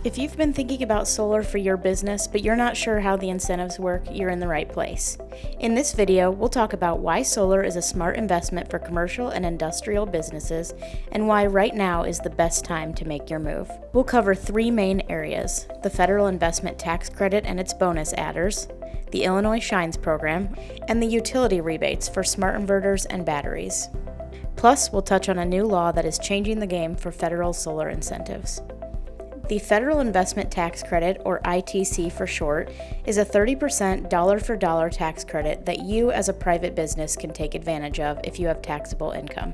If you've been thinking about solar for your business, but you're not sure how the incentives work, you're in the right place. In this video, we'll talk about why solar is a smart investment for commercial and industrial businesses, and why right now is the best time to make your move. We'll cover three main areas: the federal investment tax credit and its bonus adders, the Illinois Shines program, and the utility rebates for smart inverters and batteries. Plus, we'll touch on a new law that is changing the game for federal solar incentives. The Federal Investment Tax Credit, or ITC for short, is a 30% dollar-for-dollar tax credit that you as a private business can take advantage of if you have taxable income.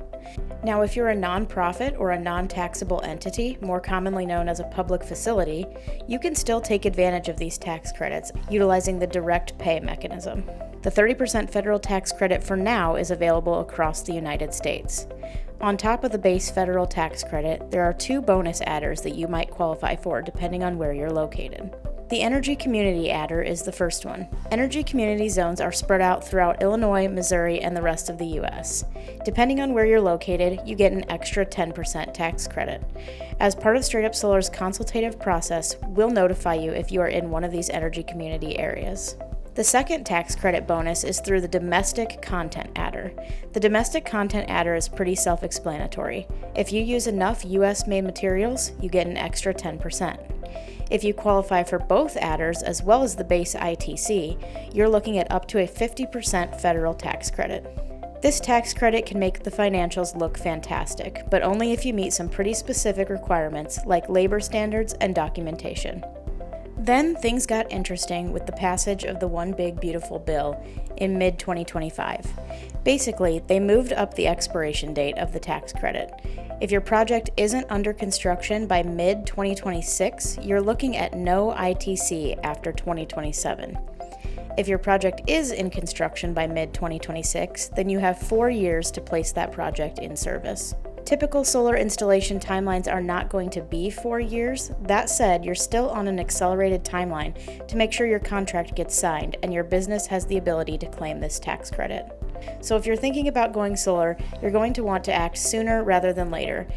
Now, if you're a nonprofit or a non-taxable entity, more commonly known as a public facility, you can still take advantage of these tax credits utilizing the direct pay mechanism. The 30% federal tax credit for now is available across the United States. On top of the base federal tax credit, there are two bonus adders that you might qualify for depending on where you're located. The Energy Community Adder is the first one. Energy community zones are spread out throughout Illinois, Missouri, and the rest of the U.S. Depending on where you're located, you get an extra 10% tax credit. As part of Straight Up Solar's consultative process, we'll notify you if you are in one of these energy community areas. The second tax credit bonus is through the Domestic Content Adder. The Domestic Content Adder is pretty self-explanatory. If you use enough U.S.-made materials, you get an extra 10%. If you qualify for both adders as well as the base ITC, you're looking at up to a 50% federal tax credit. This tax credit can make the financials look fantastic, but only if you meet some pretty specific requirements like labor standards and documentation. Then things got interesting with the passage of the One Big Beautiful Bill in mid-2025. Basically, they moved up the expiration date of the tax credit. If your project isn't under construction by mid-2026, you're looking at no ITC after 2027. If your project is in construction by mid-2026, then you have 4 years to place that project in service. Typical solar installation timelines are not going to be 4 years. That said, you're still on an accelerated timeline to make sure your contract gets signed and your business has the ability to claim this tax credit. So if you're thinking about going solar, you're going to want to act sooner rather than later.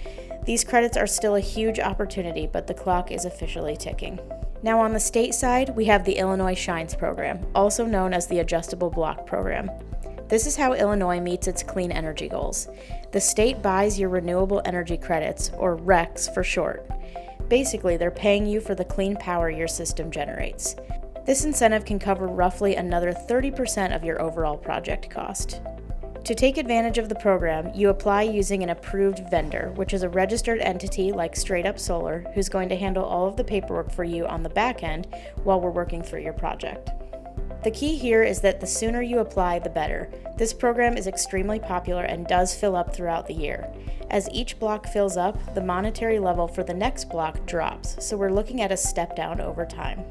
These credits are still a huge opportunity, but the clock is officially ticking. Now on the state side, we have the Illinois Shines program, also known as the Adjustable Block Program. This is how Illinois meets its clean energy goals. The state buys your renewable energy credits, or RECs for short. Basically, they're paying you for the clean power your system generates. This incentive can cover roughly another 30% of your overall project cost. To take advantage of the program, you apply using an approved vendor, which is a registered entity like Straight Up Solar, who's going to handle all of the paperwork for you on the back end while we're working through your project. The key here is that the sooner you apply, the better. This program is extremely popular and does fill up throughout the year. As each block fills up, the monetary level for the next block drops, so we're looking at a step down over time.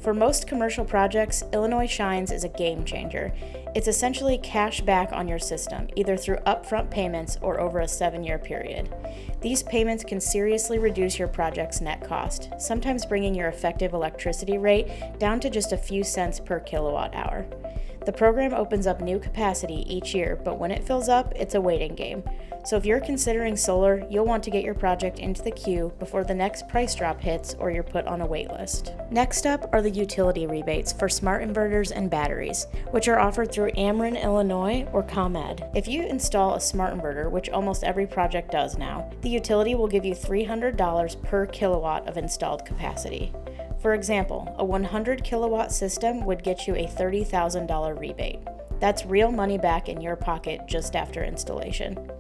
For most commercial projects, Illinois Shines is a game changer. It's essentially cash back on your system, either through upfront payments or over a 7-year period. These payments can seriously reduce your project's net cost, sometimes bringing your effective electricity rate down to just a few cents per kilowatt hour. The program opens up new capacity each year, but when it fills up, it's a waiting game. So if you're considering solar, you'll want to get your project into the queue before the next price drop hits or you're put on a wait list. Next up are the utility rebates for smart inverters and batteries, which are offered through Ameren, Illinois, or ComEd. If you install a smart inverter, which almost every project does now, the utility will give you $300 per kilowatt of installed capacity. For example, a 100 kilowatt system would get you a $30,000 rebate. That's real money back in your pocket just after installation.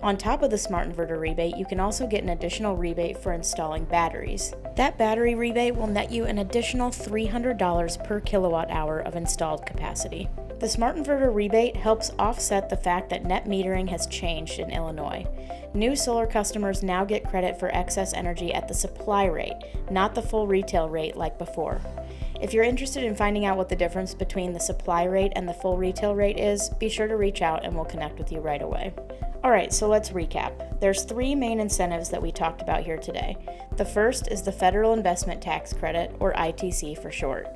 On top of the smart inverter rebate, you can also get an additional rebate for installing batteries. That battery rebate will net you an additional $300 per kilowatt hour of installed capacity. The smart inverter rebate helps offset the fact that net metering has changed in Illinois. New solar customers now get credit for excess energy at the supply rate, not the full retail rate like before. If you're interested in finding out what the difference between the supply rate and the full retail rate is, be sure to reach out and we'll connect with you right away. Alright, so let's recap. There's three main incentives that we talked about here today. The first is the Federal Investment Tax Credit, or ITC for short.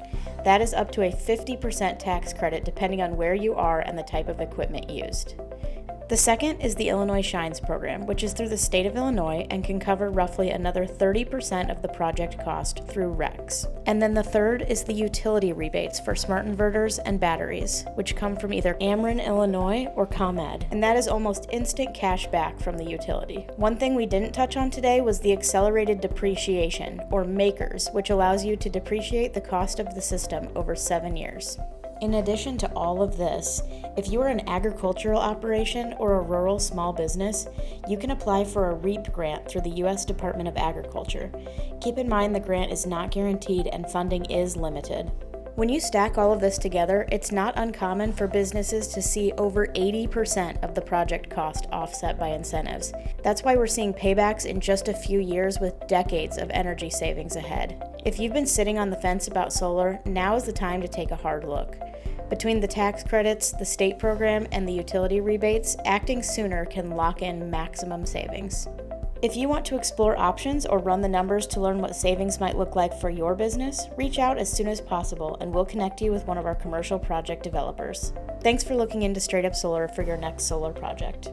That is up to a 50% tax credit depending on where you are and the type of equipment used. The second is the Illinois Shines program, which is through the state of Illinois and can cover roughly another 30% of the project cost through RECs. And then the third is the utility rebates for smart inverters and batteries, which come from either Ameren, Illinois, or ComEd, and that is almost instant cash back from the utility. One thing we didn't touch on today was the accelerated depreciation, or MAKERS, which allows you to depreciate the cost of the system over 7 years. In addition to all of this, if you are an agricultural operation or a rural small business, you can apply for a REAP grant through the U.S. Department of Agriculture. Keep in mind the grant is not guaranteed and funding is limited. When you stack all of this together, it's not uncommon for businesses to see over 80% of the project cost offset by incentives. That's why we're seeing paybacks in just a few years with decades of energy savings ahead. If you've been sitting on the fence about solar, now is the time to take a hard look. Between the tax credits, the state program, and the utility rebates, acting sooner can lock in maximum savings. If you want to explore options or run the numbers to learn what savings might look like for your business, reach out as soon as possible and we'll connect you with one of our commercial project developers. Thanks for looking into Straight Up Solar for your next solar project.